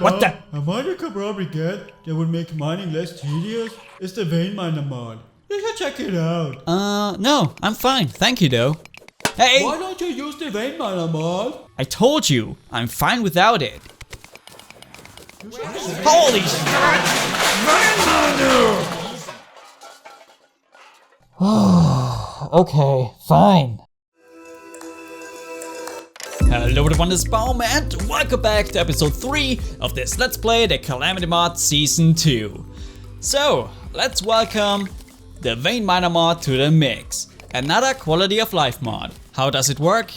What the? A mod you could probably get that would make mining less tedious is the VeinMiner mod. You should check it out. No, I'm fine. Thank you though. Hey! Why don't you use the VeinMiner mod? I told you, I'm fine without it. Holy shit! Okay, fine. Hello everyone, this is Biome and welcome back to episode 3 of this Let's Play the Calamity Mod Season 2. So, let's welcome the VeinMiner mod to the mix. Another quality of life mod. How does it work?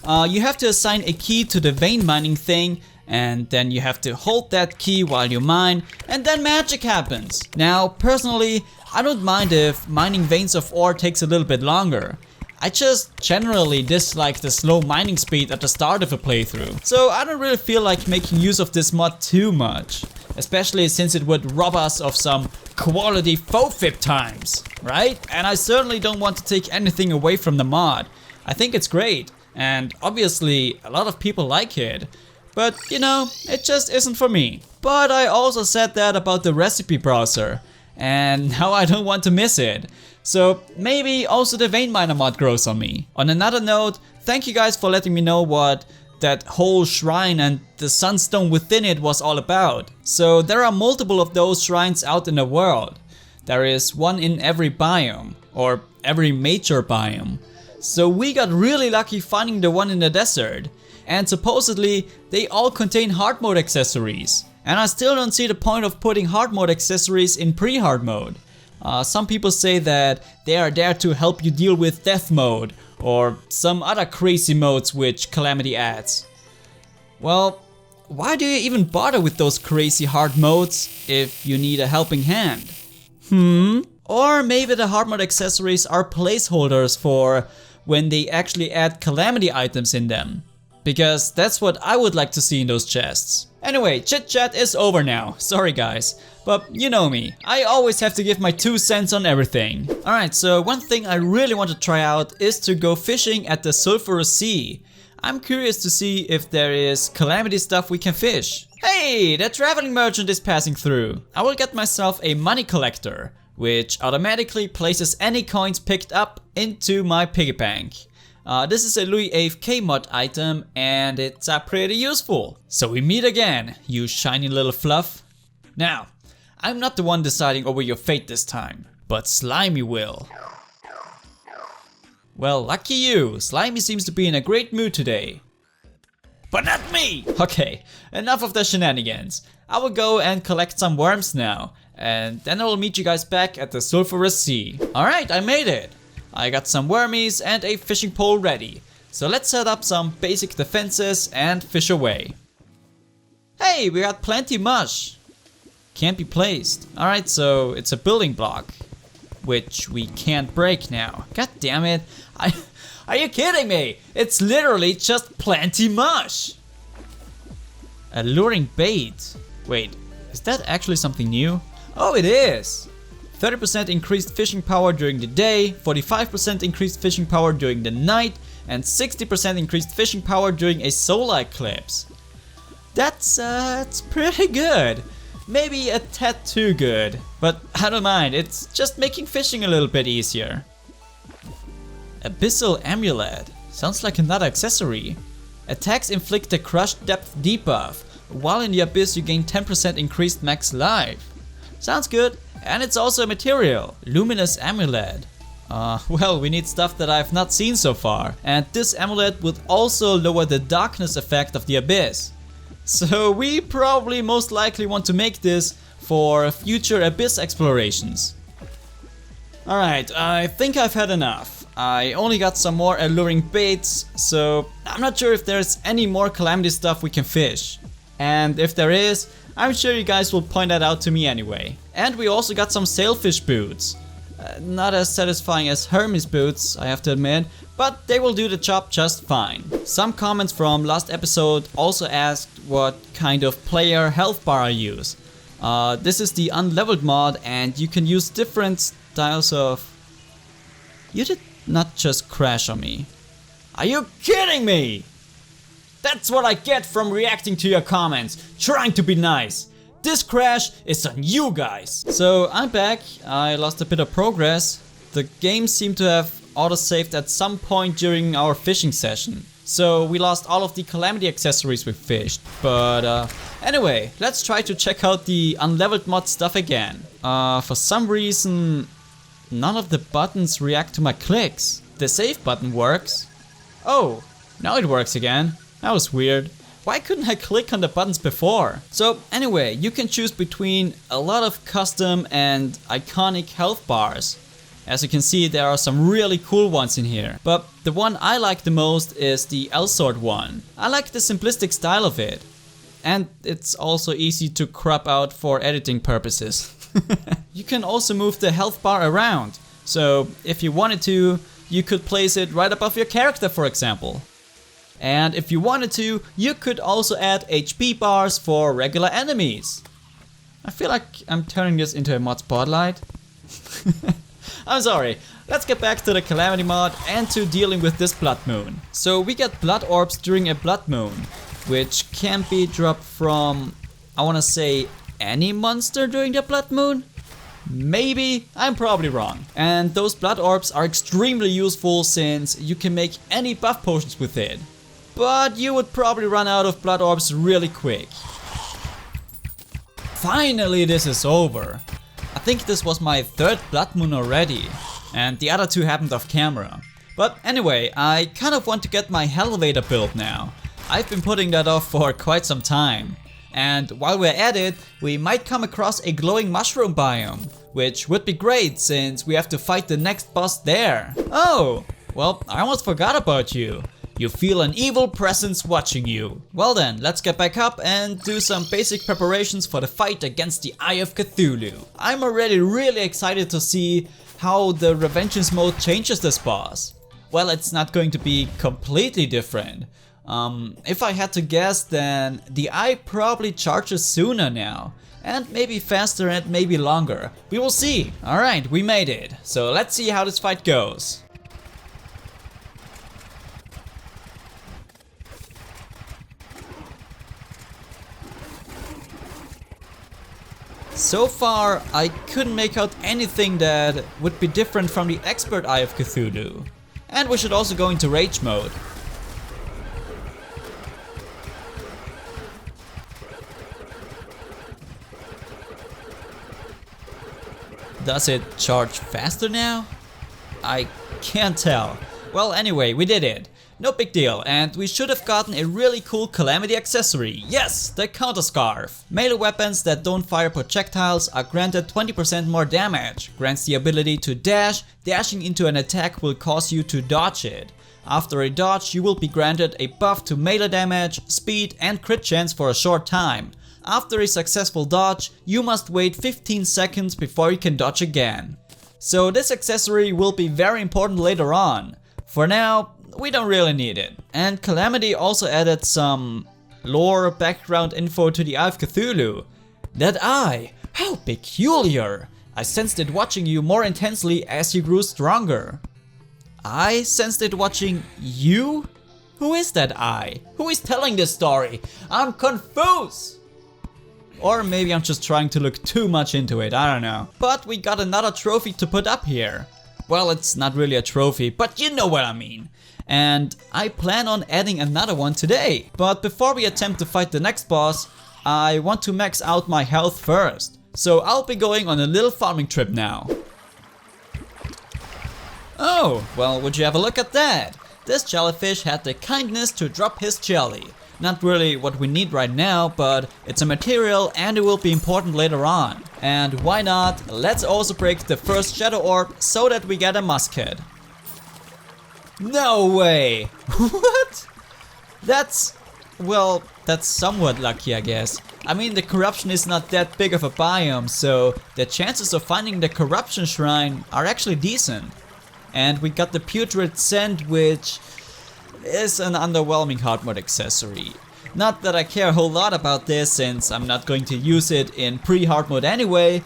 You have to assign a key to the vein mining thing, and then you have to hold that key while you mine, and then magic happens. Now, personally, I don't mind if mining veins of ore takes a little bit longer. I just generally dislike the slow mining speed at the start of a playthrough. So I don't really feel like making use of this mod too much. Especially since it would rob us of some quality FOFIP times, right? And I certainly don't want to take anything away from the mod. I think it's great, and obviously a lot of people like it. But you know, it just isn't for me. But I also said that about the recipe browser, and now I don't want to miss it. So maybe also the VeinMiner mod grows on me. On another note, thank you guys for letting me know what that whole shrine and the sunstone within it was all about. So there are multiple of those shrines out in the world. There is one in every biome, or every major biome. So we got really lucky finding the one in the desert. And supposedly they all contain hard mode accessories. And I still don't see the point of putting hard mode accessories in pre-hard mode. Some people say that they are there to help you deal with death mode or some other crazy modes which Calamity adds. Well, why do you even bother with those crazy hard modes if you need a helping hand? Or maybe the hard mode accessories are placeholders for when they actually add Calamity items in them. Because that's what I would like to see in those chests. Anyway, chit chat is over now. Sorry guys, but you know me. I always have to give my 2 cents on everything. Alright, so one thing I really want to try out is to go fishing at the Sulphurous Sea. I'm curious to see if there is Calamity stuff we can fish. Hey, the traveling merchant is passing through. I will get myself a money collector, which automatically places any coins picked up into my piggy bank. This is a Luiafk mod item and it's pretty useful. So we meet again, you shiny little fluff. Now, I'm not the one deciding over your fate this time, but Slimy will. Well, lucky you, Slimy seems to be in a great mood today. But not me! Okay, enough of the shenanigans. I will go and collect some worms now, and then I will meet you guys back at the Sulphurous Sea. Alright, I made it! I got some wormies and a fishing pole ready. So let's set up some basic defenses and fish away. Hey, we got plenty mush. Can't be placed. Alright, so it's a building block, which we can't break now. God damn it. Are you kidding me? It's literally just plenty mush. Alluring bait. Wait, is that actually something new? Oh, it is. 30% increased fishing power during the day, 45% increased fishing power during the night, and 60% increased fishing power during a solar eclipse. That's pretty good. Maybe a tad too good, but I don't mind, it's just making fishing a little bit easier. Abyssal Amulet. Sounds like another accessory. Attacks inflict a crushed depth debuff. While in the abyss you gain 10% increased max life. Sounds good. And it's also a material, Luminous Amulet. Well, we need stuff that I've not seen so far. And this amulet would also lower the darkness effect of the abyss. So we probably most likely want to make this for future abyss explorations. Alright, I think I've had enough. I only got some more alluring baits, so I'm not sure if there's any more Calamity stuff we can fish. And if there is, I'm sure you guys will point that out to me anyway. And we also got some sailfish boots. Not as satisfying as Hermes boots, I have to admit, but they will do the job just fine. Some comments from last episode also asked what kind of player health bar I use. This is the Unleveled mod and you can use different styles of... You did not just crash on me. Are you kidding me? That's what I get from reacting to your comments, trying to be nice. This crash is on you guys. So I'm back, I lost a bit of progress. The game seemed to have autosaved at some point during our fishing session. So we lost all of the Calamity accessories we fished. But anyway, let's try to check out the Unleveled mod stuff again. For some reason, none of the buttons react to my clicks. The save button works. Oh, now it works again. That was weird. Why couldn't I click on the buttons before? So anyway, you can choose between a lot of custom and iconic health bars. As you can see, there are some really cool ones in here. But the one I like the most is the L-Sword one. I like the simplistic style of it. And it's also easy to crop out for editing purposes. You can also move the health bar around. So if you wanted to, you could place it right above your character, for example. And if you wanted to, you could also add HP bars for regular enemies. I feel like I'm turning this into a mod spotlight. I'm sorry, let's get back to the Calamity mod and to dealing with this blood moon. So we get blood orbs during a blood moon, which can be dropped from, I wanna say, any monster during the blood moon? Maybe, I'm probably wrong. And those blood orbs are extremely useful since you can make any buff potions with it. But you would probably run out of blood orbs really quick. Finally, this is over. I think this was my third blood moon already, and the other two happened off camera. But anyway, I kind of want to get my elevator build now. I've been putting that off for quite some time. And while we're at it, we might come across a glowing mushroom biome, which would be great since we have to fight the next boss there. Oh, well, I almost forgot about you. You feel an evil presence watching you. Well then, let's get back up and do some basic preparations for the fight against the Eye of Cthulhu. I'm already really excited to see how the Revengeance mode changes this boss. Well, it's not going to be completely different. If I had to guess, then the Eye probably charges sooner now. And maybe faster and maybe longer. We will see. Alright, we made it. So let's see how this fight goes. So far, I couldn't make out anything that would be different from the Expert Eye of Cthulhu. And we should also go into Rage mode. Does it charge faster now? I can't tell. Well, anyway, we did it. No big deal, and we should have gotten a really cool Calamity accessory. Yes, the Counter Scarf. Melee weapons that don't fire projectiles are granted 20% more damage. Grants the ability to dash. Dashing into an attack will cause you to dodge it. After a dodge, you will be granted a buff to melee damage, speed and crit chance for a short time. After a successful dodge, you must wait 15 seconds before you can dodge again. So this accessory will be very important later on. For now, we don't really need it. And Calamity also added some lore background info to the Eye of Cthulhu. That eye, how peculiar! I sensed it watching you more intensely as you grew stronger. I sensed it watching you? Who is that eye? Who is telling this story? I'm confused! Or maybe I'm just trying to look too much into it, I don't know. But we got another trophy to put up here. Well, it's not really a trophy, but you know what I mean. And I plan on adding another one today. But before we attempt to fight the next boss, I want to max out my health first. So I'll be going on a little farming trip now. Oh, well, would you have a look at that? This jellyfish had the kindness to drop his jelly. Not really what we need right now, but it's a material and it will be important later on. And why not, let's also break the first shadow orb so that we get a musket. No way! What? That's somewhat lucky, I guess. I mean, the corruption is not that big of a biome, so the chances of finding the corruption shrine are actually decent. And we got the putrid scent, which is an underwhelming hard mode accessory. Not that I care a whole lot about this, since I'm not going to use it in pre-hard mode anyway,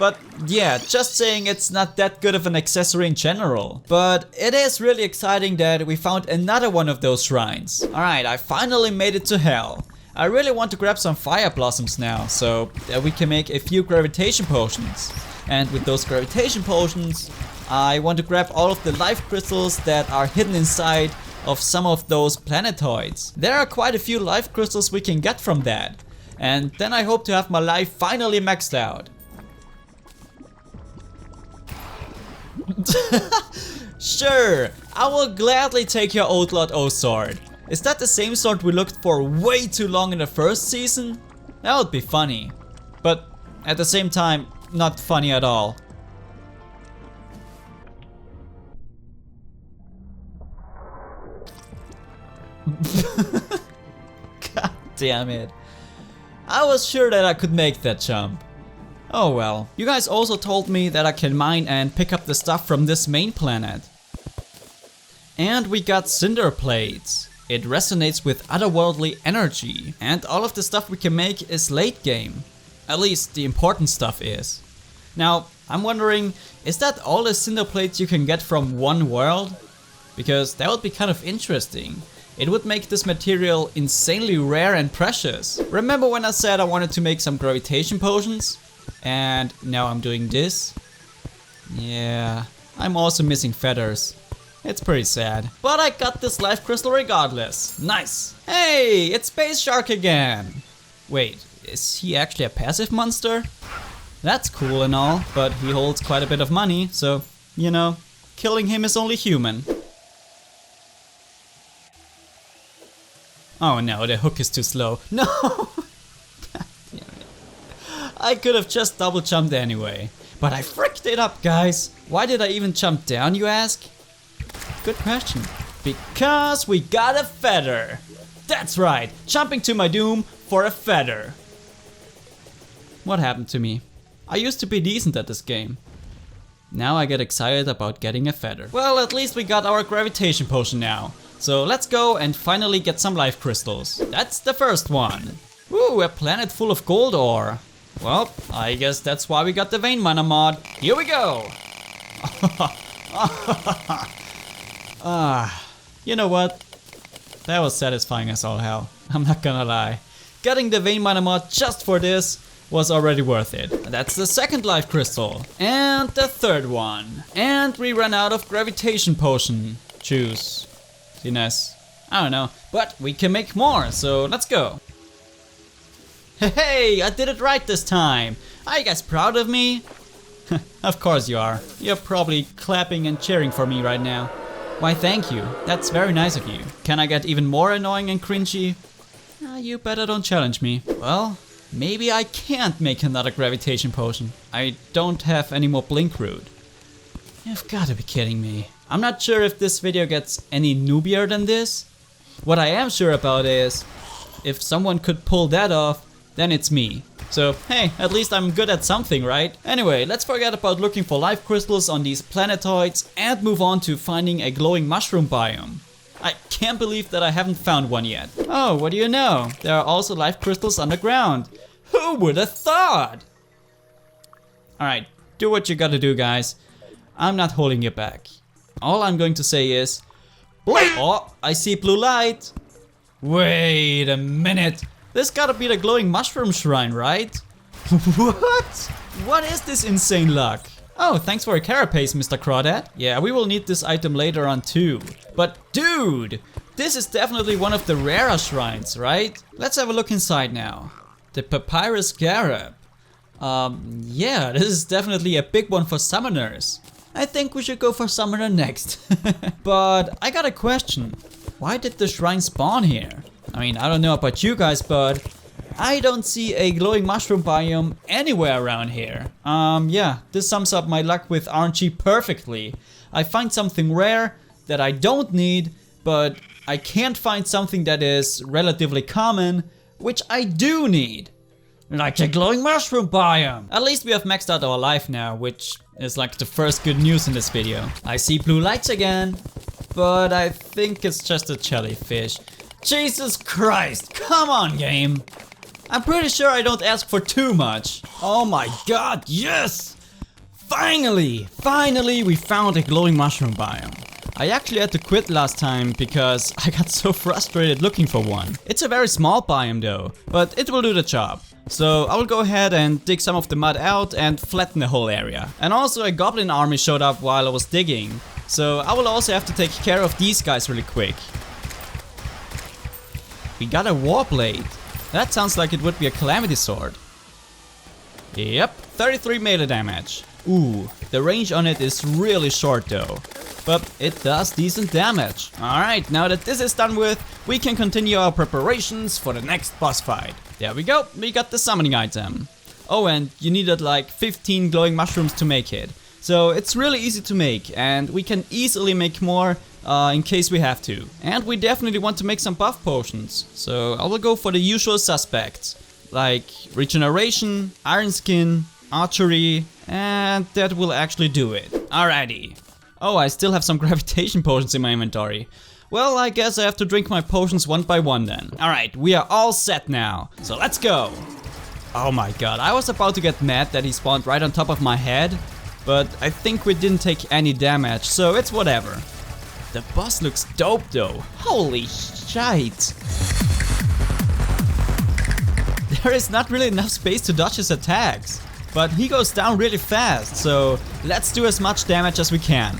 But yeah, just saying it's not that good of an accessory in general. But it is really exciting that we found another one of those shrines. Alright, I finally made it to hell. I really want to grab some fire blossoms now, so that we can make a few gravitation potions. And with those gravitation potions, I want to grab all of the life crystals that are hidden inside of some of those planetoids. There are quite a few life crystals we can get from that. And then I hope to have my life finally maxed out. Sure, I will gladly take your Outlawed O sword. Is that the same sword we looked for way too long in the first season? That would be funny, but at the same time, not funny at all. God damn it. I was sure that I could make that jump. Oh well. You guys also told me that I can mine and pick up the stuff from this main planet. And we got cinder plates. It resonates with otherworldly energy. And all of the stuff we can make is late game. At least the important stuff is. Now, I'm wondering, is that all the cinder plates you can get from one world? Because that would be kind of interesting. It would make this material insanely rare and precious. Remember when I said I wanted to make some gravitation potions? And now I'm doing this? Yeah, I'm also missing feathers. It's pretty sad. But I got this life crystal regardless. Nice! Hey, it's Space Shark again! Wait, is he actually a passive monster? That's cool and all, but he holds quite a bit of money, so, you know, killing him is only human. Oh no, the hook is too slow. No! I could have just double jumped anyway. But I fricked it up, guys. Why did I even jump down, you ask? Good question. Because we got a feather. That's right, jumping to my doom for a feather. What happened to me? I used to be decent at this game. Now I get excited about getting a feather. Well, at least we got our gravitation potion now. So let's go and finally get some life crystals. That's the first one. Ooh, a planet full of gold ore. Well, I guess that's why we got the VeinMiner mod. Here we go! You know what? That was satisfying as all hell. I'm not gonna lie. Getting the VeinMiner mod just for this was already worth it. That's the second life crystal. And the third one. And we ran out of gravitation potion juice. Nice. I don't know. But we can make more, so let's go. Hey, I did it right this time! Are you guys proud of me? Of course you are. You're probably clapping and cheering for me right now. Why thank you, that's very nice of you. Can I get even more annoying and cringy? You better don't challenge me. Well, maybe I can't make another gravitation potion. I don't have any more blink root. You've gotta be kidding me. I'm not sure if this video gets any noobier than this. What I am sure about is, if someone could pull that off, then it's me. So hey, at least I'm good at something, right? Anyway, let's forget about looking for life crystals on these planetoids and move on to finding a glowing mushroom biome. I can't believe that I haven't found one yet. Oh, what do you know? There are also life crystals underground. Who would have thought? Alright, do what you gotta do, guys. I'm not holding you back. All I'm going to say is... Oh, I see blue light. Wait a minute. This gotta be the glowing mushroom shrine, right? What? What is this insane luck? Oh, thanks for a carapace, Mr. Crawdad. Yeah, we will need this item later on too. But dude, this is definitely one of the rarer shrines, right? Let's have a look inside now. The Papyrus Scarab. Yeah, this is definitely a big one for summoners. I think we should go for summoner next. But I got a question. Why did the shrine spawn here? I mean, I don't know about you guys, but I don't see a glowing mushroom biome anywhere around here. Yeah, this sums up my luck with RNG perfectly. I find something rare that I don't need, but I can't find something that is relatively common, which I do need. Like a glowing mushroom biome. At least we have maxed out our life now, which is like the first good news in this video. I see blue lights again, but I think it's just a jellyfish. Jesus Christ, come on game. I'm pretty sure I don't ask for too much. Oh my god, yes! Finally we found a glowing mushroom biome. I actually had to quit last time because I got so frustrated looking for one. It's a very small biome though, but it will do the job. So I will go ahead and dig some of the mud out and flatten the whole area. And also a goblin army showed up while I was digging. So I will also have to take care of these guys really quick. We got a war blade. That sounds like it would be a calamity sword. Yep, 33 melee damage. Ooh, the range on it is really short though. But it does decent damage. Alright, now that this is done with, we can continue our preparations for the next boss fight. There we go, we got the summoning item. Oh, and you needed like 15 glowing mushrooms to make it. So it's really easy to make, and we can easily make more in case we have to. And we definitely want to make some buff potions. So I will go for the usual suspects, like regeneration, iron skin, archery, and that will actually do it. Alrighty. Oh, I still have some gravitation potions in my inventory. Well, I guess I have to drink my potions one by one then. Alright, we are all set now, so let's go. Oh my god, I was about to get mad that he spawned right on top of my head, but I think we didn't take any damage, so it's whatever. The boss looks dope though. Holy shite. There is not really enough space to dodge his attacks. But he goes down really fast, so let's do as much damage as we can.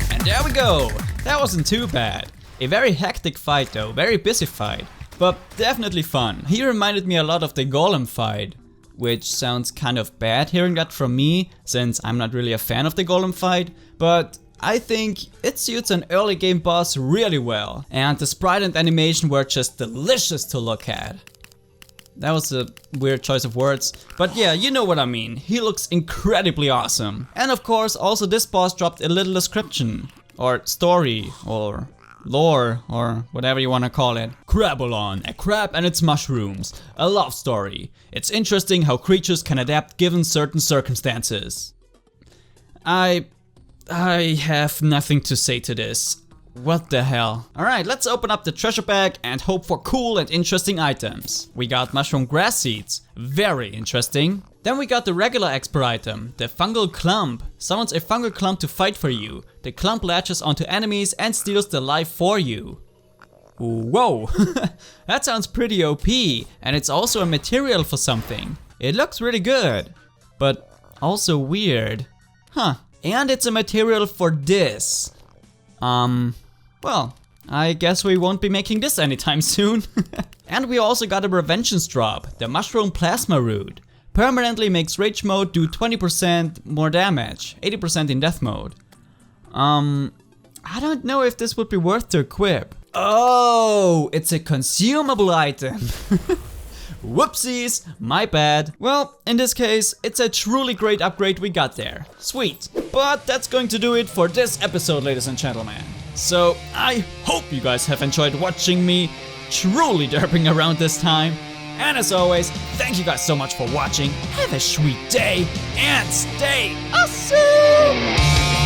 And there we go! That wasn't too bad. A very hectic fight though, very busy fight. But definitely fun. He reminded me a lot of the golem fight. Which sounds kind of bad hearing that from me, since I'm not really a fan of the golem fight. But I think it suits an early game boss really well, and the sprite and animation were just delicious to look at. That was a weird choice of words, but yeah, you know what I mean. He looks incredibly awesome. And of course, also this boss dropped a little description, or story, or lore, or whatever you wanna call it. Crabulon, a crab and its mushrooms, a love story. It's interesting how creatures can adapt given certain circumstances. I have nothing to say to this. What the hell? Alright, let's open up the treasure bag and hope for cool and interesting items. We got mushroom grass seeds. Very interesting. Then we got the regular expert item, the fungal clump. Summons a fungal clump to fight for you. The clump latches onto enemies and steals their life for you. Whoa, that sounds pretty OP, and it's also a material for something. It looks really good, but also weird. Huh. And it's a material for this. Well, I guess we won't be making this anytime soon. And we also got a Revengeance drop, the Mushroom Plasma Root. Permanently makes Rage Mode do 20% more damage, 80% in Death Mode. I don't know if this would be worth to equip. Oh, it's a consumable item. Whoopsies, my bad. Well, in this case, it's a truly great upgrade we got there. Sweet. But that's going to do it for this episode, ladies and gentlemen. So, I hope you guys have enjoyed watching me truly derping around this time. And as always, thank you guys so much for watching. Have a sweet day and stay awesome!